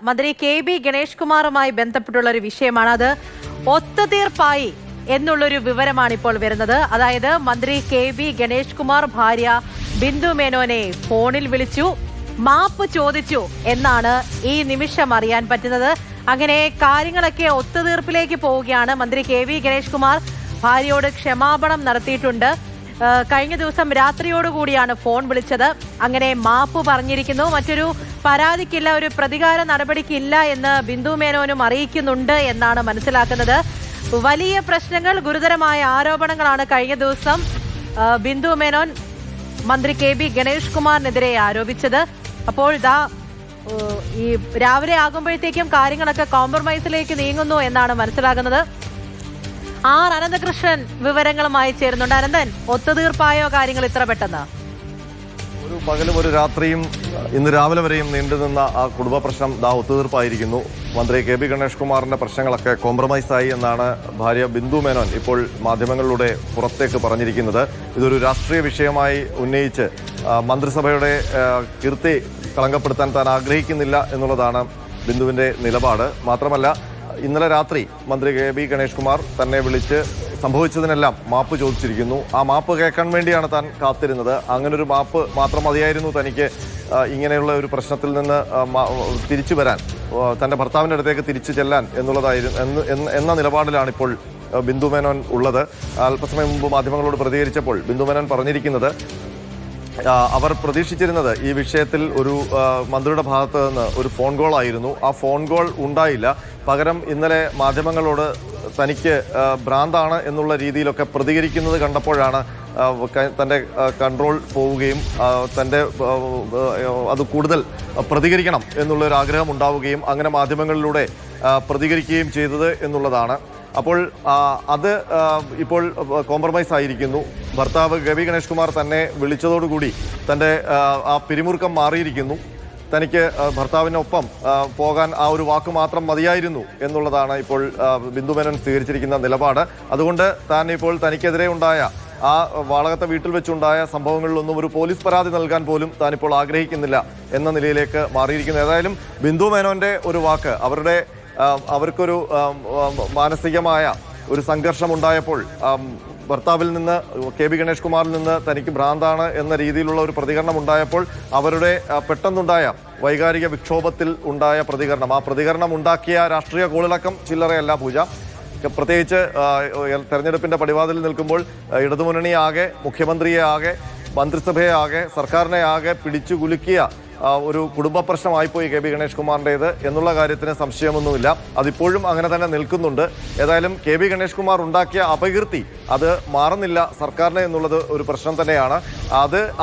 മന്ത്രി KB ഗണേഷ് കുമാറുമായി ബന്ധപ്പെട്ടുള്ള ഒരു വിഷയമാണ്. അത് ഒത്തുതീർപ്പായി എന്നുള്ളൊരു വിവരമാണ് ഇപ്പോൾ വരുന്നത്. അതായത് മന്ത്രി KB ഗണേഷ് കുമാർ ഭാര്യ ബിന്ദു മേനോനെ ഫോണിൽ വിളിച്ചു, മാപ്പ് ചോദിച്ചു എന്നാണ് ഈ നിമിഷം അറിയാൻ പറ്റുന്നത്. അങ്ങനെ കാര്യങ്ങളൊക്കെ ഒത്തുതീർപ്പിലേക്ക് പോവുകയാണ്. മന്ത്രി KB ഗണേഷ് കുമാർ ഭാര്യയോട് ക്ഷമാപണം നടത്തിയിട്ടുണ്ട്. കഴിഞ്ഞ ദിവസം രാത്രിയോടുകൂടിയാണ് ഫോൺ വിളിച്ചത്. അങ്ങനെ മാപ്പ് പറഞ്ഞിരിക്കുന്നു. മറ്റൊരു പരാതിക്കില്ല, ഒരു പ്രതികാര നടപടിക്കില്ല എന്ന് ബിന്ദു മേനോനും അറിയിക്കുന്നുണ്ട് എന്നാണ് മനസ്സിലാക്കുന്നത്. വലിയ പ്രശ്നങ്ങൾ, ഗുരുതരമായ ആരോപണങ്ങളാണ് കഴിഞ്ഞ ദിവസം ബിന്ദു മേനോൻ മന്ത്രി KB ഗണേഷ് കുമാറിനെതിരെ ആരോപിച്ചത്. അപ്പോൾ ഈ രാവിലെ ആകുമ്പോഴത്തേക്കും കാര്യങ്ങളൊക്കെ കോംപ്രമൈസിലേക്ക് നീങ്ങുന്നു എന്നാണ് മനസ്സിലാകുന്നത്. അനന്തകൃഷ്ണൻ വിവരങ്ങളുമായി ചേരുന്നുണ്ട്. അനന്തൻ, ഒത്തുതീർപ്പായോ കാര്യങ്ങൾ ഇത്ര പെട്ടെന്ന്? ഒരു പകലും ഒരു രാത്രിയും ഇന്ന് രാവിലെ വരെയും നീണ്ടുനിന്ന ആ കുടുംബ പ്രശ്നം ഒത്തുതീർപ്പായിരിക്കുന്നു. മന്ത്രി KB ഗണേഷ് കുമാറിന്റെ പ്രശ്നങ്ങളൊക്കെ കോംപ്രമൈസായി എന്നാണ് ഭാര്യ ബിന്ദു മേനോൻ ഇപ്പോൾ മാധ്യമങ്ങളിലൂടെ പുറത്തേക്ക് പറഞ്ഞിരിക്കുന്നത്. ഇതൊരു രാഷ്ട്രീയ വിഷയമായി ഉന്നയിച്ച് മന്ത്രിസഭയുടെ കീർത്തി കളങ്കപ്പെടുത്താൻ താൻ ആഗ്രഹിക്കുന്നില്ല എന്നുള്ളതാണ് ബിന്ദുവിന്റെ നിലപാട്. മാത്രമല്ല, ഇന്നലെ രാത്രി മന്ത്രി KB ഗണേഷ് കുമാർ തന്നെ വിളിച്ച് സംഭവിച്ചതിനെല്ലാം മാപ്പ് ചോദിച്ചിരിക്കുന്നു. ആ മാപ്പ് കേൾക്കാൻ വേണ്ടിയാണ് താൻ കാത്തിരുന്നത്. അങ്ങനൊരു മാപ്പ് മാത്രം മതിയായിരുന്നു തനിക്ക് ഇങ്ങനെയുള്ള ഒരു പ്രശ്നത്തിൽ നിന്ന് തിരിച്ചു വരാൻ, തൻ്റെ ഭർത്താവിൻ്റെ അടുത്തേക്ക് തിരിച്ചു ചെല്ലാൻ എന്ന നിലപാടിലാണ് ഇപ്പോൾ ബിന്ദു മേനോൻ ഉള്ളത്. അല്പസമയം മുമ്പ് മാധ്യമങ്ങളോട് പ്രതികരിച്ചപ്പോൾ ബിന്ദു മേനോൻ പറഞ്ഞിരിക്കുന്നത്, അവർ പ്രതീക്ഷിച്ചിരുന്നത് ഈ വിഷയത്തിൽ ഒരു മന്ത്രിയുടെ ഭാഗത്ത് നിന്ന് ഒരു ഫോൺ കോൾ ആയിരുന്നു. ആ ഫോൺ കോൾ ഉണ്ടായില്ല. പകരം ഇന്നലെ മാധ്യമങ്ങളോട് തനിക്ക് ഭ്രാന്താണ് എന്നുള്ള രീതിയിലൊക്കെ പ്രതികരിക്കുന്നത് കണ്ടപ്പോഴാണ് തൻ്റെ കൺട്രോൾ പോവുകയും അത് കൂടുതൽ പ്രതികരിക്കണം എന്നുള്ളൊരു ആഗ്രഹം ഉണ്ടാവുകയും അങ്ങനെ മാധ്യമങ്ങളിലൂടെ പ്രതികരിക്കുകയും ചെയ്തത് എന്നുള്ളതാണ്. അപ്പോൾ അത് ഇപ്പോൾ കോംപ്രമൈസ് ആയിരിക്കുന്നു. ഭർത്താവ് KB ഗണേഷ് കുമാർ തന്നെ വിളിച്ചതോടുകൂടി തൻ്റെ ആ പിരിമുറുക്കം മാറിയിരിക്കുന്നു. തനിക്ക് ഭർത്താവിനൊപ്പം പോകാൻ ആ ഒരു വാക്ക് മാത്രം മതിയായിരുന്നു എന്നുള്ളതാണ് ഇപ്പോൾ ബിന്ദു മേനോൻ സ്വീകരിച്ചിരിക്കുന്ന നിലപാട്. അതുകൊണ്ട് താൻ ഇപ്പോൾ തനിക്കെതിരെ ഉണ്ടായ ആ വാളകത്തെ വീട്ടിൽ വെച്ചുണ്ടായ സംഭവങ്ങളിലൊന്നും ഒരു പോലീസ് പരാതി നൽകാൻ പോലും താനിപ്പോൾ ആഗ്രഹിക്കുന്നില്ല എന്ന നിലയിലേക്ക് മാറിയിരിക്കുന്നു. ഏതായാലും ബിന്ദു മേനോന്റെ ഒരു വാക്ക് അവർക്കൊരു മാനസികമായ ഒരു സംഘർഷം ഉണ്ടായപ്പോൾ ഭർത്താവിൽ നിന്ന് KB ഗണേഷ് കുമാറിൽ നിന്ന് തനിക്ക് ഭ്രാന്താണ് എന്ന രീതിയിലുള്ള ഒരു പ്രതികരണം ഉണ്ടായപ്പോൾ അവരുടെ പെട്ടെന്നുണ്ടായ വൈകാരിക വിക്ഷോഭത്തിൽ ഉണ്ടായ പ്രതികരണം, ആ പ്രതികരണം ഉണ്ടാക്കിയ രാഷ്ട്രീയ കോളിളക്കം ചില്ലറയല്ല പൂജ. പ്രത്യേകിച്ച് തെരഞ്ഞെടുപ്പിന്റെ പടിവാതിൽ നിൽക്കുമ്പോൾ ഇടതുമുന്നണിയെ ആകെ, മുഖ്യമന്ത്രിയെ ആകെ, മന്ത്രിസഭയെ ആകെ, സർക്കാരിനെ ആകെ പിടിച്ചു കുലുക്കിയ ഒരു കുടുംബ പ്രശ്നമായിപ്പോയി KB ഗണേഷ് കുമാറിൻ്റേത് എന്നുള്ള കാര്യത്തിന് സംശയമൊന്നുമില്ല. അതിപ്പോഴും അങ്ങനെ തന്നെ നിൽക്കുന്നുണ്ട്. ഏതായാലും KB ഗണേഷ് കുമാർ ഉണ്ടാക്കിയ അപകീർത്തി അത് മാറുന്നില്ല സർക്കാരിന് എന്നുള്ളത് ഒരു പ്രശ്നം തന്നെയാണ്.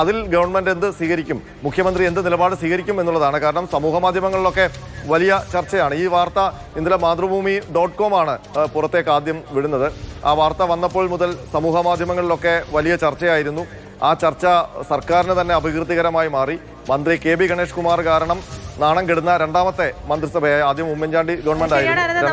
അതിൽ ഗവൺമെന്റ് എന്ത് സ്വീകരിക്കും, മുഖ്യമന്ത്രി എന്ത് നിലപാട് സ്വീകരിക്കും എന്നുള്ളതാണ്. കാരണം സമൂഹ മാധ്യമങ്ങളിലൊക്കെ വലിയ ചർച്ചയാണ്. ഈ വാർത്ത ഇന്നലെ മാതൃഭൂമി.com ആണ് പുറത്തേക്ക് ആദ്യം വിടുന്നത്. ആ വാർത്ത വന്നപ്പോൾ മുതൽ സമൂഹ മാധ്യമങ്ങളിലൊക്കെ വലിയ ചർച്ചയായിരുന്നു. ആ ചർച്ച സർക്കാരിന് തന്നെ അപകീർത്തികരമായി മാറി. മന്ത്രി KB ഗണേഷ് കുമാർ കാരണം നാണം കെടുന്ന രണ്ടാമത്തെ മന്ത്രിസഭയായി, ആദ്യം ഉമ്മൻചാണ്ടി ഗവൺമെന്റ് ആയിരുന്നു.